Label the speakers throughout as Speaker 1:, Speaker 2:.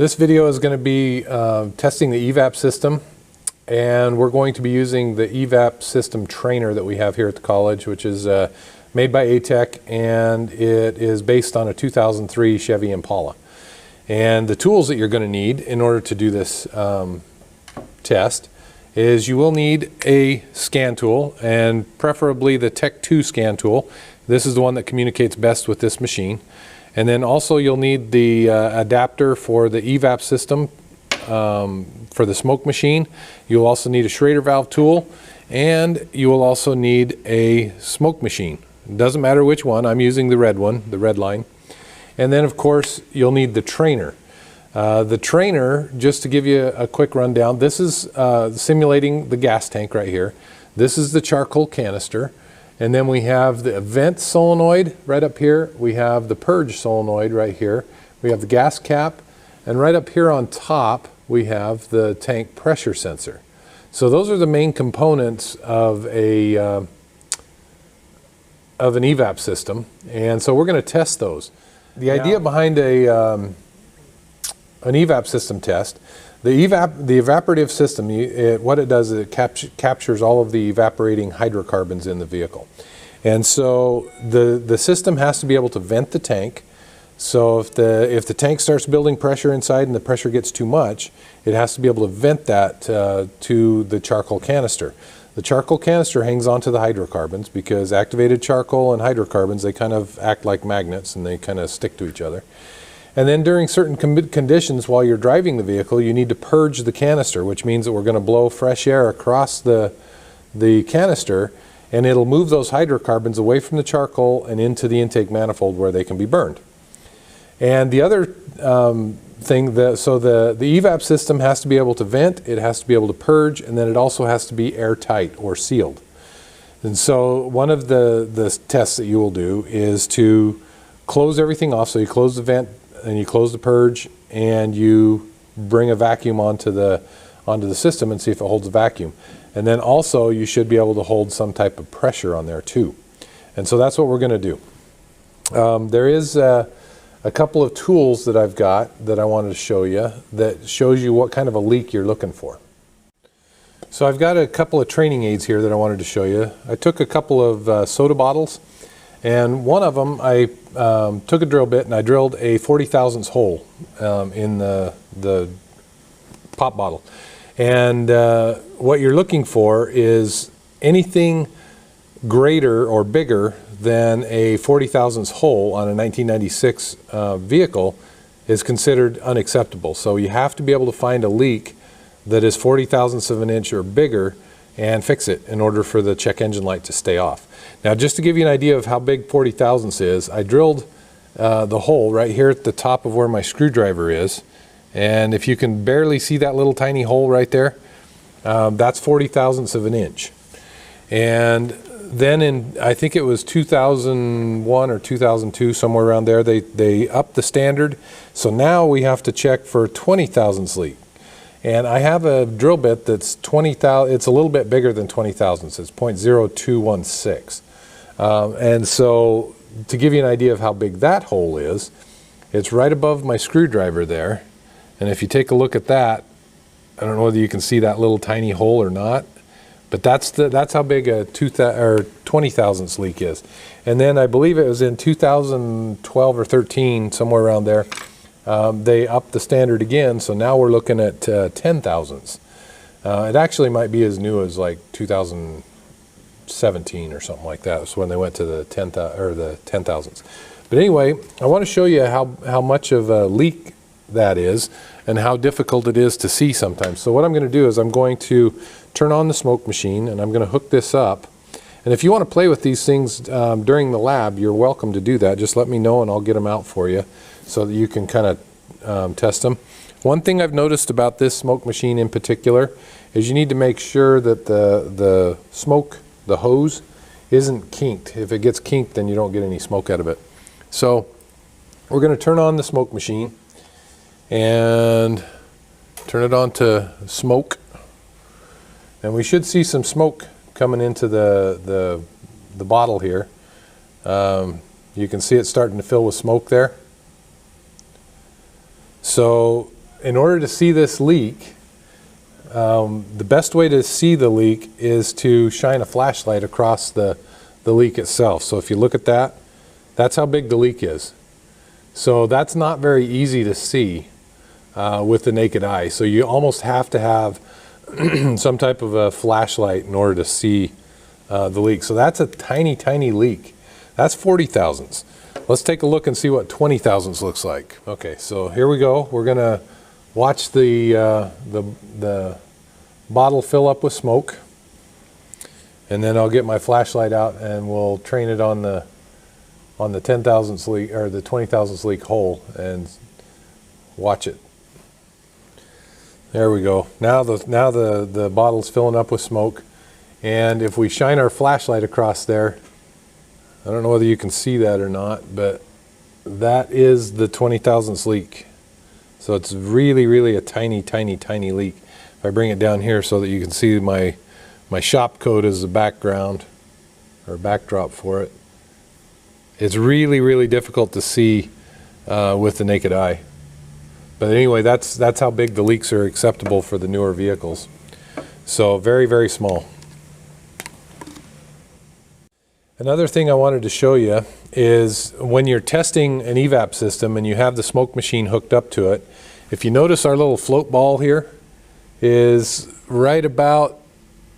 Speaker 1: This video is going to be testing the EVAP system, and we're going to be using the EVAP system trainer that we have here at the college, which is made by ATEC, and it is based on a 2003 Chevy Impala. And the tools that you're going to need in order to do this test is you will need a scan tool, and preferably the Tech 2 scan tool. This is the one that communicates best with this machine. And then also you'll need the adapter for the EVAP system for the smoke machine. You'll also need a Schrader valve tool, and you will also need a smoke machine. It doesn't matter which one. I'm using the red one, the red line. And then of course you'll need the trainer. The trainer, just to give you a quick rundown, this is simulating the gas tank right here. This is the charcoal canister. And then we have the vent solenoid right up here. We have the purge solenoid right here. We have the gas cap. And right up here on top, we have the tank pressure sensor. So those are the main components of an EVAP system. And so we're going to test those. The idea behind an EVAP system test, the evaporative system, what it does is it captures all of the evaporating hydrocarbons in the vehicle. And so the system has to be able to vent the tank. So if the tank starts building pressure inside and the pressure gets too much, it has to be able to vent that to the charcoal canister. The charcoal canister hangs onto the hydrocarbons because activated charcoal and hydrocarbons, they kind of act like magnets and they kind of stick to each other. And then during certain conditions while you're driving the vehicle, you need to purge the canister, which means that we're going to blow fresh air across the canister, and it'll move those hydrocarbons away from the charcoal and into the intake manifold where they can be burned. And the other thing, so the EVAP system has to be able to vent, it has to be able to purge, and then it also has to be airtight or sealed. And so one of the tests that you will do is to close everything off. So you close the vent, and you close the purge, and you bring a vacuum onto the system and see if it holds a vacuum. And then also you should be able to hold some type of pressure on there too. And so that's what we're going to do. There is a couple of tools that I've got that I wanted to show you that shows you what kind of a leak you're looking for. So I've got a couple of training aids here that I wanted to show you. I took a couple of soda bottles, and one of them I took a drill bit and I drilled a 40 thousandths hole in the pop bottle. And what you're looking for is anything greater or bigger than a 40 thousandths hole on a 1996 vehicle is considered unacceptable. So you have to be able to find a leak that is 40 thousandths of an inch or bigger and fix it in order for the check engine light to stay off. Now, just to give you an idea of how big 40 thousandths is, I drilled the hole right here at the top of where my screwdriver is. And if you can barely see that little tiny hole right there, that's 40 thousandths of an inch. And then in, I think it was 2001 or 2002, somewhere around there, they upped the standard. So now we have to check for 20 thousandths leak. And I have a drill bit that's 20,000, it's a little bit bigger than 20 thousandths, it's 0.0216. And so to give you an idea of how big that hole is, it's right above my screwdriver there. And if you take a look at that, I don't know whether you can see that little tiny hole or not, but that's how big a 20 thousandths leak is. And then I believe it was in 2012 or 13, somewhere around there, they upped the standard again, so now we're looking at 10 thousandths. It actually might be as new as like 2017 or something like that. That's when they went to the 10 thousandths. But anyway, I want to show you how much of a leak that is and how difficult it is to see sometimes. So what I'm going to do is I'm going to turn on the smoke machine, and I'm going to hook this up. And if you want to play with these things during the lab, you're welcome to do that. Just let me know and I'll get them out for you so that you can kind of test them. One thing I've noticed about this smoke machine in particular is you need to make sure that the smoke, the hose, isn't kinked. If it gets kinked, then you don't get any smoke out of it. So we're going to turn on the smoke machine and turn it on to smoke. And we should see some smoke coming into the bottle here. You can see it starting to fill with smoke there. So in order to see this leak, the best way to see the leak is to shine a flashlight across the leak itself. So if you look at that, that's how big the leak is. So that's not very easy to see with the naked eye. So you almost have to have some type of a flashlight in order to see the leak. So that's a tiny, tiny leak. That's 40 thousandths. Let's take a look and see what 20 thousandths looks like. Okay, so here we go. We're gonna watch the bottle fill up with smoke, and then I'll get my flashlight out and we'll train it on the 10 thousandths leak, or the 20 thousandths leak hole, and watch it. There we go. Now the bottle's filling up with smoke, and if we shine our flashlight across there, I don't know whether you can see that or not, but that is the 20 thousandths leak. So it's really, really a tiny, tiny, tiny leak. If I bring it down here so that you can see my shop coat as the background or backdrop for it, it's really, really difficult to see with the naked eye. But anyway, that's how big the leaks are acceptable for the newer vehicles. So very, very small. Another thing I wanted to show you is when you're testing an EVAP system and you have the smoke machine hooked up to it, if you notice our little float ball here is right about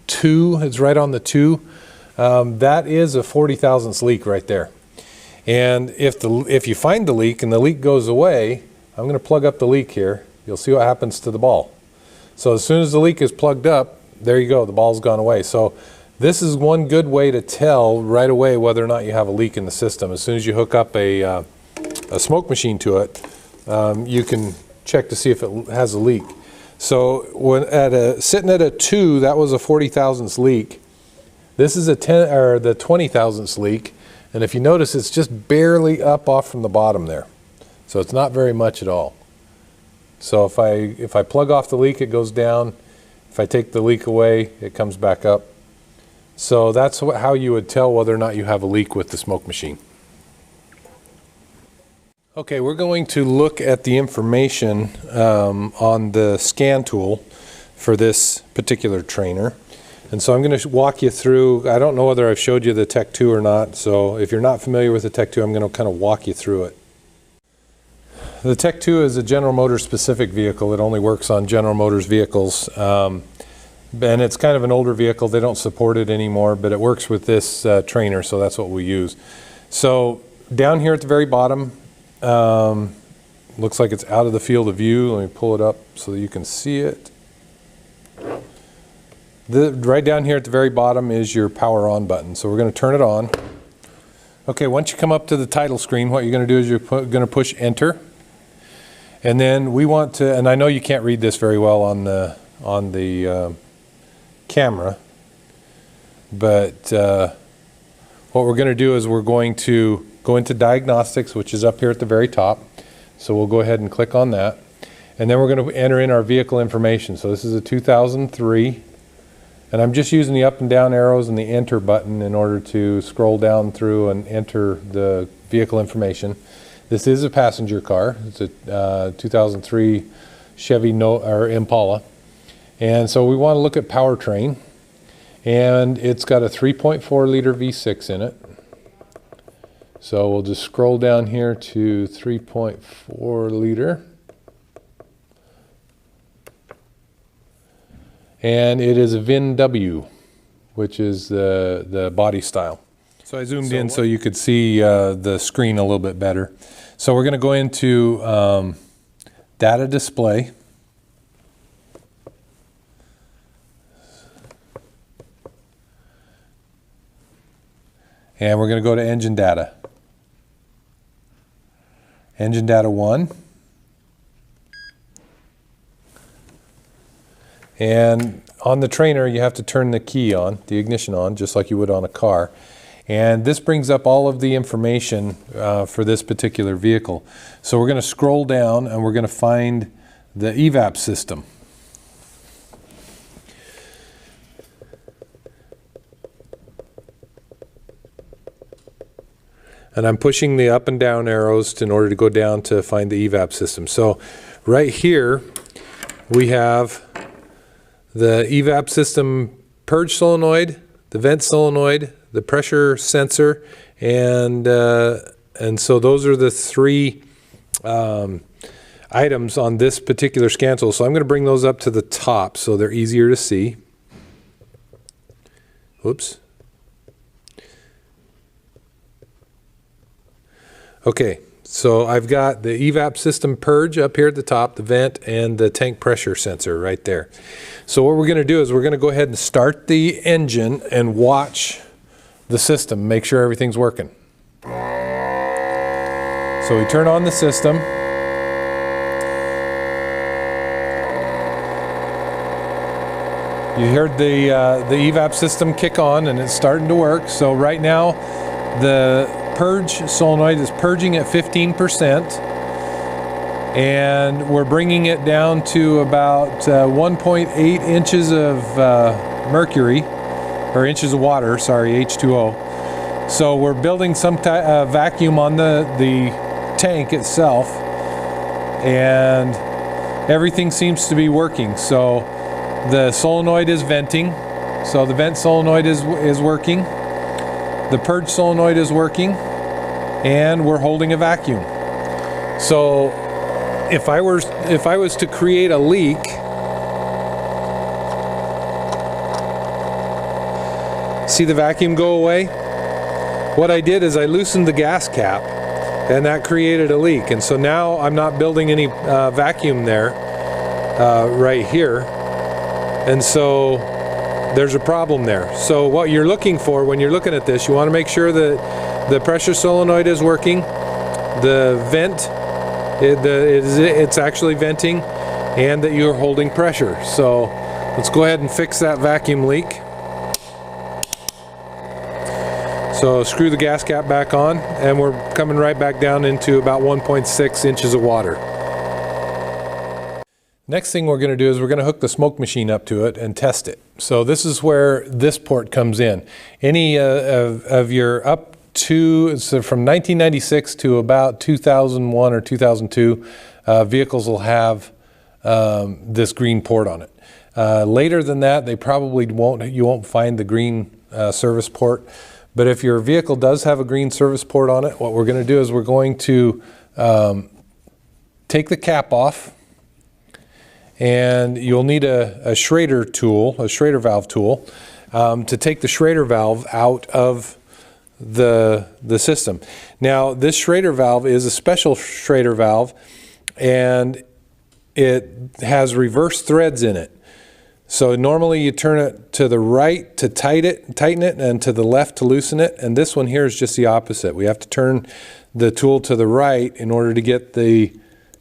Speaker 1: 2, it's right on the 2. That is a 40 thousandths leak right there. And if you find the leak and the leak goes away, I'm going to plug up the leak here. You'll see what happens to the ball. So as soon as the leak is plugged up, there you go, the ball's gone away. So this is one good way to tell right away whether or not you have a leak in the system. As soon as you hook up a smoke machine to it, you can check to see if it has a leak. So when sitting at a 2, that was a 40 thousandths leak. This is the 20 thousandths leak, and if you notice, it's just barely up off from the bottom there. So it's not very much at all. So if I plug off the leak, it goes down. If I take the leak away, it comes back up. So that's how you would tell whether or not you have a leak with the smoke machine. Okay, we're going to look at the information on the scan tool for this particular trainer. And so I'm going to walk you through, I don't know whether I've showed you the Tech 2 or not, so if you're not familiar with the Tech 2, I'm going to kind of walk you through it. The Tech 2 is a General Motors specific vehicle. It only works on General Motors vehicles. And it's kind of an older vehicle. They don't support it anymore, but it works with this trainer, so that's what we use. So down here at the very bottom, looks like it's out of the field of view. Let me pull it up so that you can see it. Right down here at the very bottom is your power on button. So we're going to turn it on. Okay, once you come up to the title screen, what you're going to do is you're going to push enter. And then we want to, and I know you can't read this very well on the camera, but what we're going to do is we're going to go into diagnostics, which is up here at the very top. So we'll go ahead and click on that. And then we're going to enter in our vehicle information. So this is a 2003. And I'm just using the up and down arrows and the enter button in order to scroll down through and enter the vehicle information. This is a passenger car. It's a 2003 Chevy Impala. And so we want to look at powertrain. And it's got a 3.4 liter V6 in it. So we'll just scroll down here to 3.4 liter. And it is a VIN W, which is the body style. So I zoomed in so you could see the screen a little bit better. So we're going to go into data display. And we're going to go to engine data. Engine data 1. And on the trainer, you have to turn the key on, the ignition on, just like you would on a car. And this brings up all of the information for this particular vehicle. So we're going to scroll down and we're going to find the EVAP system. And I'm pushing the up and down arrows in order to go down to find the EVAP system. So right here we have the EVAP system purge solenoid, the vent solenoid, the pressure sensor, and so those are the three items on this particular scan tool. So I'm going to bring those up to the top so they're easier to see. Whoops. Okay, so I've got the EVAP system purge up here at the top, the vent, and the tank pressure sensor right there. So what we're going to do is we're going to go ahead and start the engine and watch the system, make sure everything's working. So we turn on the system. You heard the EVAP system kick on and it's starting to work. So right now the purge solenoid is purging at 15%, and we're bringing it down to about 1.8 inches of mercury, or inches of water, sorry, H2O. So we're building some vacuum on the tank itself, and everything seems to be working. So the solenoid is venting, so the vent solenoid is working, the purge solenoid is working, and we're holding a vacuum. So if I was to create a leak, see the vacuum go away? What I did is I loosened the gas cap, and that created a leak. And so now I'm not building any vacuum there right here. And so there's a problem there. So what you're looking for when you're looking at this, you want to make sure that the pressure solenoid is working, the vent, it's actually venting, and that you're holding pressure. So let's go ahead and fix that vacuum leak. So screw the gas cap back on, and we're coming right back down into about 1.6 inches of water. Next thing we're going to do is we're going to hook the smoke machine up to it and test it. So this is where this port comes in. Any of your up to, so from 1996 to about 2001 or 2002, vehicles will have this green port on it. Later than that, they probably you won't find the green service port. But if your vehicle does have a green service port on it, what we're going to do is we're going to take the cap off, and you'll need a Schrader tool, a Schrader valve tool, to take the Schrader valve out of the system. Now, this Schrader valve is a special Schrader valve, and it has reverse threads in it. So normally you turn it to the right to tighten it, and to the left to loosen it. And this one here is just the opposite. We have to turn the tool to the right in order to get the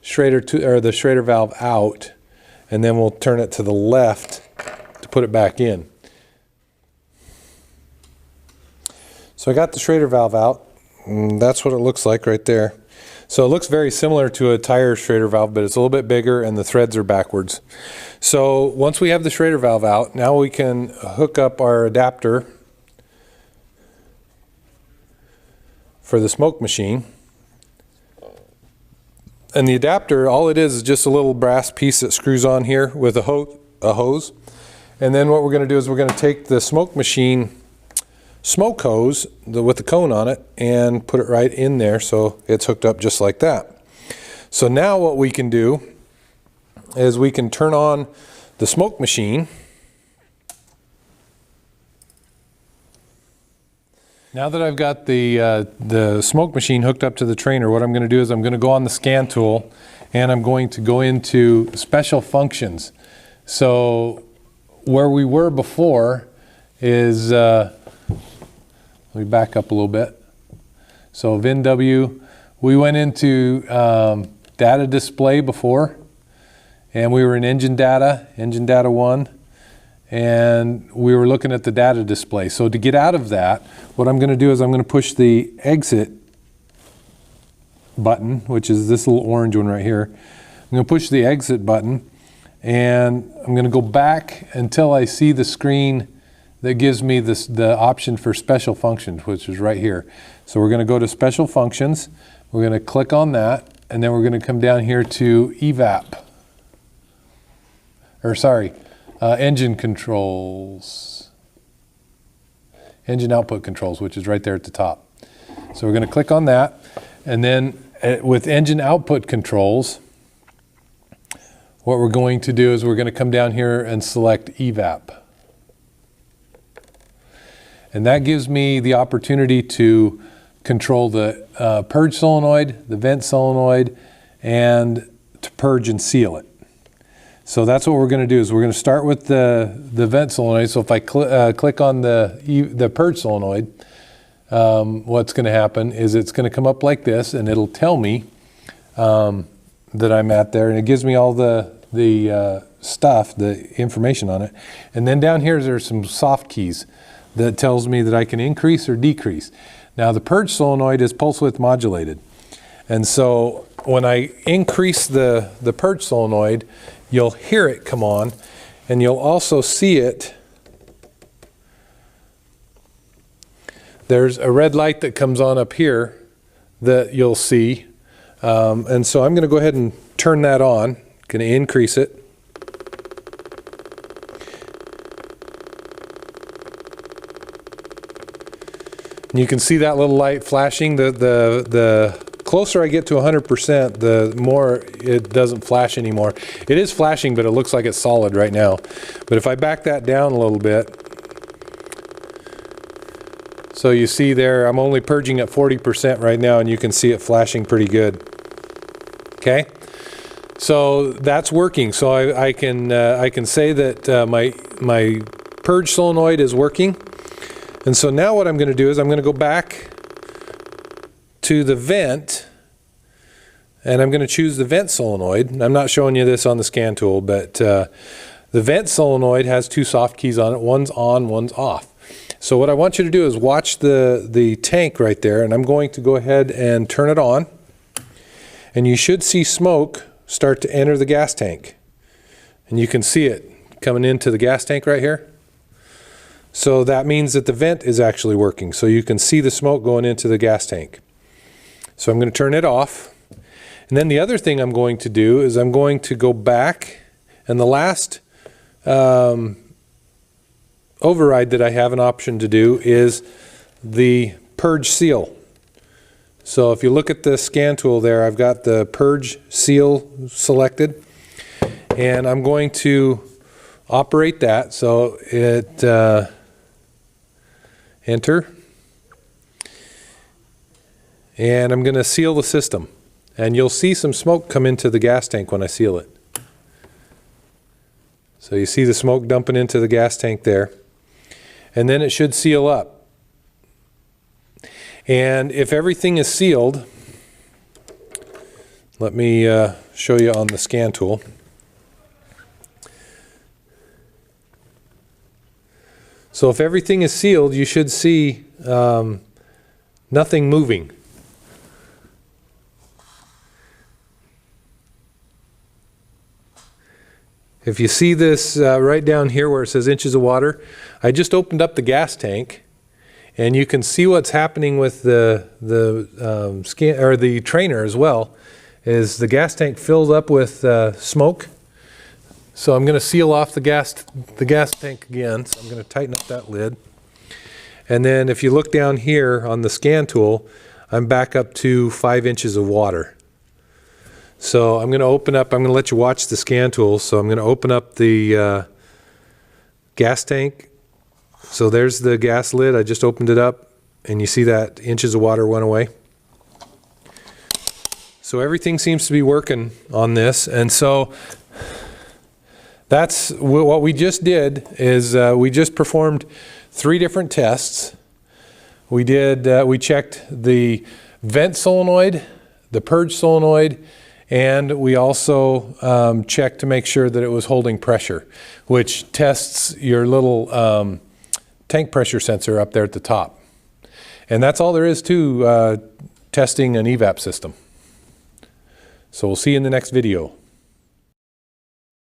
Speaker 1: Schrader valve out, and then we'll turn it to the left to put it back in. So I got the Schrader valve out, and that's what it looks like right there. So it looks very similar to a tire Schrader valve, but it's a little bit bigger and the threads are backwards. So once we have the Schrader valve out, now we can hook up our adapter for the smoke machine. And the adapter, all it is just a little brass piece that screws on here with a hose. And then what we're going to do is we're going to take the smoke machine smoke hose with the cone on it and put it right in there, so it's hooked up just like that. So now what we can do is we can turn on the smoke machine. Now that I've got the smoke machine hooked up to the trainer, what I'm going to do is I'm going to go on the scan tool, and I'm going to go into special functions. So where we were before is let me back up a little bit. So VinW, we went into data display before, and we were in engine data 1, and we were looking at the data display. So to get out of that, what I'm going to do is I'm going to push the exit button, which is this little orange one right here. I'm going to push the exit button, and I'm going to go back until I see the screen that gives me the option for special functions, which is right here. So we're going to go to special functions. We're going to click on that, and then we're going to come down here to EVAP. Or sorry, engine controls. Engine output controls, which is right there at the top. So we're going to click on that, and then with engine output controls, what we're going to do is we're going to come down here and select EVAP. And that gives me the opportunity to control the purge solenoid, the vent solenoid, and to purge and seal it. So that's what we're going to do, is we're going to start with the vent solenoid. So if I click on the purge solenoid, what's going to happen is it's going to come up like this, and it'll tell me that I'm at there, and it gives me all the stuff, the information on it. And then down here there's some soft keys that tells me that I can increase or decrease. Now the purge solenoid is pulse width modulated, and so when I increase the purge solenoid, you'll hear it come on, and you'll also see it. There's a red light that comes on up here that you'll see, and so I'm going to go ahead and turn that on. Going to increase it. And you can see that little light flashing. The closer I get to 100%, the more it doesn't flash anymore. It is flashing, but it looks like it's solid right now. But if I back that down a little bit, so you see there, I'm only purging at 40% right now, and you can see it flashing pretty good. Okay, so that's working. So I can say that my purge solenoid is working. And so now what I'm going to do is I'm going to go back to the vent, and I'm going to choose the vent solenoid. I'm not showing you this on the scan tool, but the vent solenoid has two soft keys on it. One's on, one's off. So what I want you to do is watch the tank right there, and I'm going to go ahead and turn it on, and you should see smoke start to enter the gas tank. And you can see it coming into the gas tank right here. So that means that the vent is actually working. So you can see the smoke going into the gas tank. So I'm going to turn it off. And then the other thing I'm going to do is I'm going to go back, and the last override that I have an option to do is the purge seal. So if you look at the scan tool there, I've got the purge seal selected, and I'm going to operate that. So it enter, and I'm going to seal the system, and you'll see some smoke come into the gas tank when I seal it. So you see the smoke dumping into the gas tank there, and then it should seal up. And if everything is sealed, let me show you on the scan tool. So if everything is sealed, you should see nothing moving. If you see this right down here where it says inches of water, I just opened up the gas tank, and you can see what's happening with the trainer as well. Is the gas tank filled up with smoke? So I'm going to seal off the gas tank again. So I'm going to tighten up that lid. And then if you look down here on the scan tool, I'm back up to 5 inches of water. So I'm going to open up, I'm going to let you watch the scan tool. So I'm going to open up the gas tank. So there's the gas lid. I just opened it up, and you see that inches of water went away. So everything seems to be working on this. And so that's what we just did, is we just performed 3 different tests. We checked the vent solenoid, the purge solenoid, and we also checked to make sure that it was holding pressure, which tests your little tank pressure sensor up there at the top. And that's all there is to testing an EVAP system. So we'll see you in the next video.